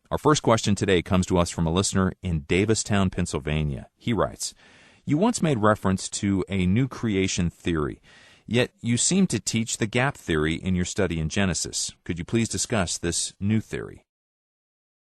Our first question today comes to us from a listener in Davistown, Pennsylvania. He writes, "You once made reference to a new creation theory, yet you seem to teach the gap theory in your study in Genesis. Could you please discuss this new theory?"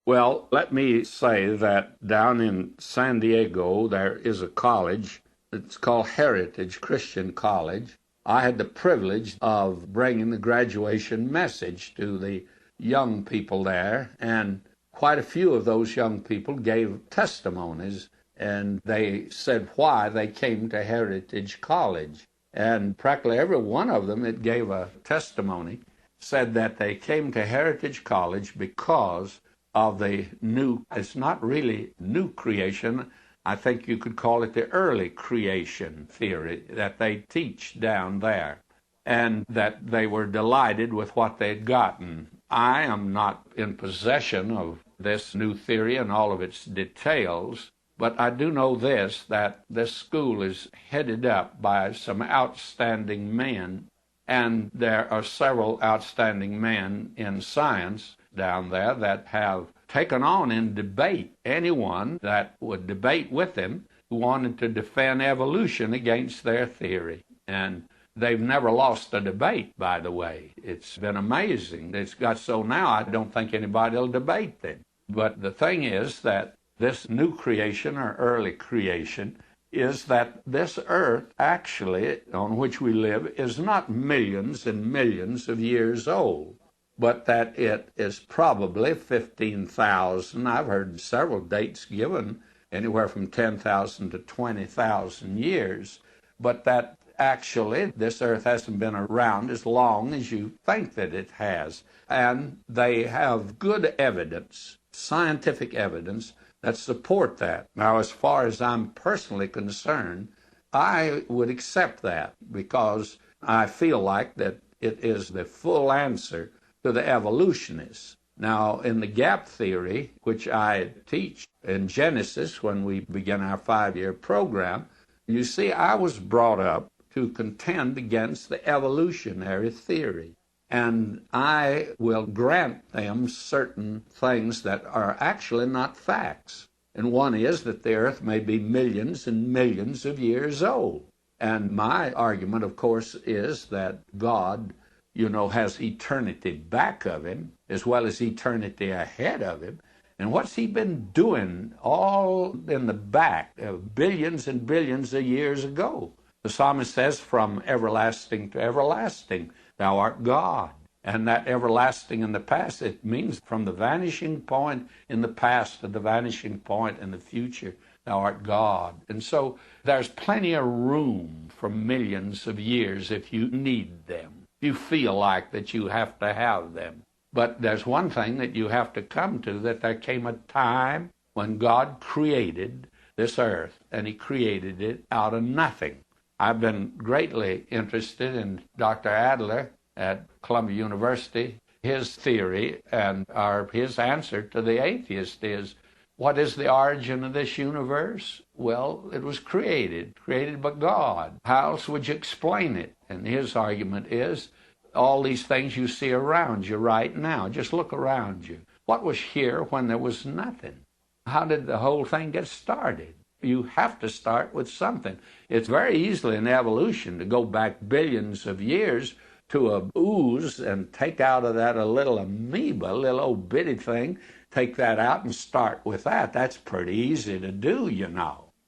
Well, let me say that down in San Diego, there is a college. It's called Heritage Christian College. I had the privilege of bringing the graduation message to the young people there, and quite a few of those young people gave testimonies, and they said why they came to Heritage College. And practically every one of them that gave a testimony said that they came to Heritage College because of the new, it's not really new creation, I think you could call it the early creation theory that they teach down there, and that they were delighted with what they'd gotten. I am not in possession of this new theory and all of its details, but I do know this, that this school is headed up by some outstanding men, and there are several outstanding men in science down there that have taken on in debate anyone that would debate with them who wanted to defend evolution against their theory. And they've never lost a debate, by the way. It's been amazing. It's got so now I don't think anybody will debate them. But the thing is that this new creation or early creation is that this earth actually on which we live is not millions and millions of years old, but that it is probably 15,000. I've heard several dates given, anywhere from 10,000 to 20,000 years, but that actually this earth hasn't been around as long as you think that it has. And they have good evidence, scientific evidence, that support that. Now, as far as I'm personally concerned, I would accept that because I feel like that it is the full answer to the evolutionists. Now, in the gap theory, which I teach in Genesis when we begin our 5-year program, you see, I was brought up to contend against the evolutionary theory. And I will grant them certain things that are actually not facts. And one is that the earth may be millions and millions of years old. And my argument, of course, is that God, has eternity back of him as well as eternity ahead of him. And what's he been doing all in the back of billions and billions of years ago? The psalmist says, from everlasting to everlasting, thou art God. And that everlasting in the past, it means from the vanishing point in the past to the vanishing point in the future, thou art God. And so there's plenty of room for millions of years if you need them. You feel like that you have to have them. But there's one thing that you have to come to, that there came a time when God created this earth, and he created it out of nothing. I've been greatly interested in Dr. Adler at Columbia University. His theory and his answer to the atheist is, what is the origin of this universe? Well, it was created by God. How else would you explain it? And his argument is, all these things you see around you right now, just look around you. What was here when there was nothing? How did the whole thing get started? You have to start with something. It's very easily in evolution to go back billions of years to a ooze and take out of that a little amoeba, a little old bitty thing, take that out and start with that. That's pretty easy to do,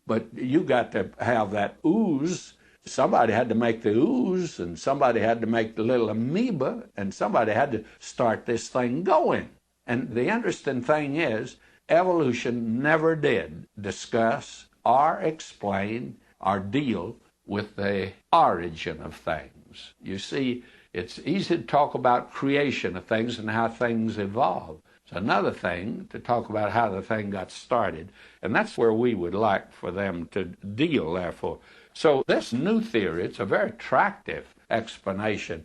But you got to have that ooze. Somebody had to make the ooze, and somebody had to make the little amoeba, and somebody had to start this thing going. And the interesting thing is, evolution never did discuss or explain or deal with the origin of things. You see, it's easy to talk about creation of things and how things evolve. It's another thing to talk about how the thing got started. And that's where we would like for them to deal, therefore. So this new theory, it's a very attractive explanation